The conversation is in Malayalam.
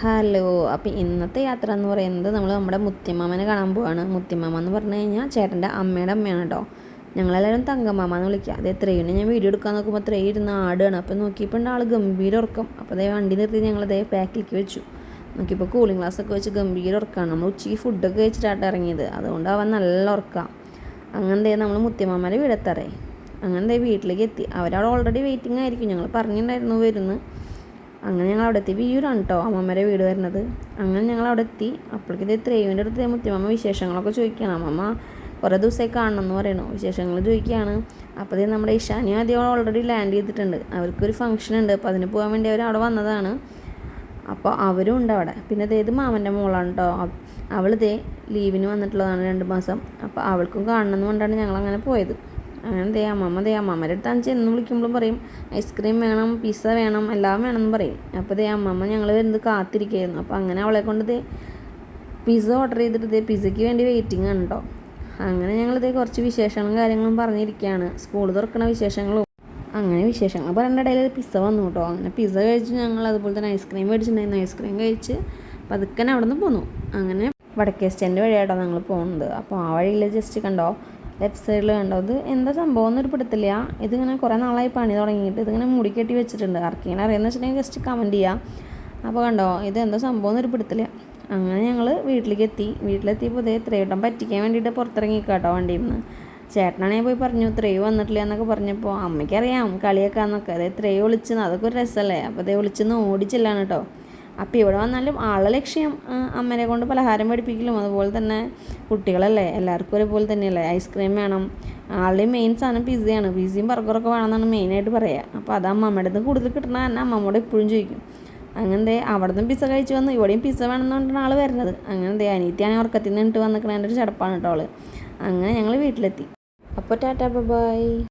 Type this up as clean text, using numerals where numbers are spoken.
ഹലോ. അപ്പോൾ ഇന്നത്തെ യാത്ര എന്ന് പറയുന്നത് നമ്മുടെ മുത്തിയമ്മാമനെ കാണാൻ പോവാണ്. മുത്തിയമ്മാമ എന്ന് പറഞ്ഞു കഴിഞ്ഞാൽ ചേട്ടൻ്റെ അമ്മയുടെ അമ്മയാണ് കേട്ടോ. ഞങ്ങളെല്ലാവരും തങ്കമ്മാമ എന്ന് വിളിക്കുക. അതേ ത്രേയിനെ ഞാൻ വീഡിയോ എടുക്കാൻ നോക്കുമ്പോൾ ത്രേ ഇരുന്ന് ആടുകയാണ്. അപ്പോൾ നോക്കിയപ്പോൾ ആൾ ഗംഭീര ഉറക്കം. അപ്പോൾ അതേ വണ്ടി നിർത്തി ഞങ്ങളതേ പാക്കിലേക്ക് വെച്ചു. നോക്കിയപ്പോൾ കൂളിംഗ് ഗ്ലാസ്സൊക്കെ വെച്ച് ഗംഭീര ഉറക്കമാണ്. നമ്മൾ ഉച്ചയ്ക്ക് ഫുഡൊക്കെ കഴിച്ചിട്ടാണ് ഇറങ്ങിയത്. അതുകൊണ്ട് അവൻ നല്ല ഉറക്കാം. അങ്ങനെ നമ്മൾ മുത്തിയമ്മാമയുടെ വീടെത്താറേ. അങ്ങനെ വീട്ടിലേക്ക് എത്തി. അവരവിടെ ഓൾറെഡി വെയിറ്റിംഗ് ആയിരിക്കും. ഞങ്ങൾ പറഞ്ഞിട്ടുണ്ടായിരുന്നു വരുന്നു. അങ്ങനെ ഞങ്ങൾ അവിടെ എത്തി. വീടാണ് കേട്ടോ അമ്മമ്മയുടെ വീട് വരുന്നത്. അങ്ങനെ ഞങ്ങൾ അവിടെ എത്തി. അപ്പോഴേക്കും ത്രേവിൻ്റെ അടുത്ത് മുത്തിയമ്മ വിശേഷങ്ങളൊക്കെ ചോദിക്കുകയാണ്. അമ്മമ്മ കുറേ ദിവസമായി കാണണമെന്ന് പറയണു. വിശേഷങ്ങൾ ചോദിക്കുകയാണ്. അപ്പോൾ നമ്മുടെ ഇഷാനി ആദ്യം ഓൾറെഡി ലാൻഡ് ചെയ്തിട്ടുണ്ട്. അവർക്കൊരു ഫംഗ്ഷൻ ഉണ്ട്. അപ്പോൾ അതിന് പോകാൻ വേണ്ടി അവർ അവിടെ വന്നതാണ്. അപ്പോൾ അവരും ഉണ്ട് അവിടെ. പിന്നെ ഇത് മാമൻ്റെ മോളാണ് കേട്ടോ. അവളിതേ ലീവിന് വന്നിട്ടുള്ളതാണ് 2 മാസം. അപ്പോൾ അവൾക്കും കാണണമെന്ന് കൊണ്ടാണ് ഞങ്ങളങ്ങനെ പോയത്. അങ്ങനെ അമ്മമ്മയുടെ അടുത്ത് എന്ന് വിളിക്കുമ്പോഴും പറയും ഐസ്ക്രീം വേണം, പിസ്സ വേണം, എല്ലാം വേണമെന്ന് പറയും. അപ്പോൾ അമ്മമ്മ ഞങ്ങൾ വരുന്നത് കാത്തിരിക്കുകയായിരുന്നു. അപ്പോൾ അങ്ങനെ അവളെ കൊണ്ട് പിസ്സ ഓർഡർ ചെയ്തിട്ട് പിസ്സയ്ക്ക് വേണ്ടി വെയിറ്റിംഗ് ആണ് കേട്ടോ. അങ്ങനെ ഞങ്ങളിതേ കുറച്ച് വിശേഷങ്ങളും കാര്യങ്ങളും പറഞ്ഞിരിക്കുകയാണ്. സ്കൂൾ തുറക്കണ വിശേഷങ്ങളും അങ്ങനെ വിശേഷങ്ങൾ പറയേണ്ട ഇടയിൽ പിസ്സ വന്നു കേട്ടോ. അങ്ങനെ പിസ്സ കഴിച്ച് ഞങ്ങൾ അതുപോലെ തന്നെ ഐസ്ക്രീം മേടിച്ചിട്ടുണ്ടായിരുന്നു. ഐസ്ക്രീം കഴിച്ച് പതുക്കനെ അവിടെ നിന്ന് പോന്നു. അങ്ങനെ വടക്കേ സ്റ്റാൻഡ് വഴിയായിട്ടോ ഞങ്ങൾ പോകുന്നത്. അപ്പോൾ ആ വഴിയിൽ ജസ്റ്റ് കണ്ടോ ലെഫ്റ്റ് സൈഡിൽ കണ്ടോ, ഇത് എന്താ സംഭവം എന്നൊരു പിടുത്തില്ല. ഇതിങ്ങനെ കുറേ നാളായി പണി തുടങ്ങിയിട്ട് ഇതിങ്ങനെ മുടി കെട്ടി വെച്ചിട്ടുണ്ട്. ആർക്കെങ്കിലും അറിയാമെന്ന് വെച്ചിട്ടുണ്ടെങ്കിൽ ജസ്റ്റ് കമൻറ്റ് ചെയ്യുക. അപ്പോൾ കണ്ടോ ഇത് എന്താ സംഭവം എന്നൊരു പിടുത്തില്ല. അങ്ങനെ ഞങ്ങൾ വീട്ടിലെത്തിയപ്പോൾ ത്രേട്ടം പറ്റിക്കാൻ വേണ്ടിയിട്ട് പുറത്തിറങ്ങിക്കുക കേട്ടോ വണ്ടിയിൽ നിന്ന്. ചേട്ടനാണെങ്കിൽ പോയി പറഞ്ഞു ത്രേ വന്നിട്ടില്ല എന്നൊക്കെ പറഞ്ഞപ്പോൾ അമ്മയ്ക്കറിയാം കളിയാക്കാന്നൊക്കെ. ത്രേ വിളിച്ചെന്ന് അതൊക്കെ ഒരു രസമല്ലേ. അപ്പോൾ വിളിച്ചെന്ന് ഓടിച്ചില്ലാണ് കേട്ടോ. അപ്പോൾ ഇവിടെ വന്നാലും ആളെ ലക്ഷ്യം അമ്മനെ കൊണ്ട് പലഹാരം പഠിപ്പിക്കലും അതുപോലെ തന്നെ കുട്ടികളല്ലേ എല്ലാവർക്കും ഒരേപോലെ തന്നെയല്ലേ. ഐസ്ക്രീം വേണം. ആളുടെ മെയിൻ സാധനം പിസ്സയാണ്. പിസ്സയും ബർഗറൊക്കെ വേണമെന്നാണ് മെയിനായിട്ട് പറയുക. അപ്പോൾ അത് അമ്മമ്മയുടെ അടുത്ത് കൂടുതൽ കിട്ടണ തന്നെ അമ്മമ്മോട് എപ്പോഴും ചോദിക്കും. അങ്ങനെ അവിടെ നിന്ന് പിസ്സ കഴിച്ച് വന്നു. ഇവിടെയും പിസ്സ വേണമെന്നുകൊണ്ടാണ് ആൾ വരുന്നത്. അങ്ങനെ അനിയത്തിയാണെങ്കിൽ ഉറക്കത്തിൽ നിന്നിട്ട് വന്നിക്കണ എൻ്റെ ഒരു ചടപ്പാണ് കേട്ടോ ആൾ. അങ്ങനെ ഞങ്ങൾ വീട്ടിലെത്തി. അപ്പോൾ ടാറ്റാ ബൈ.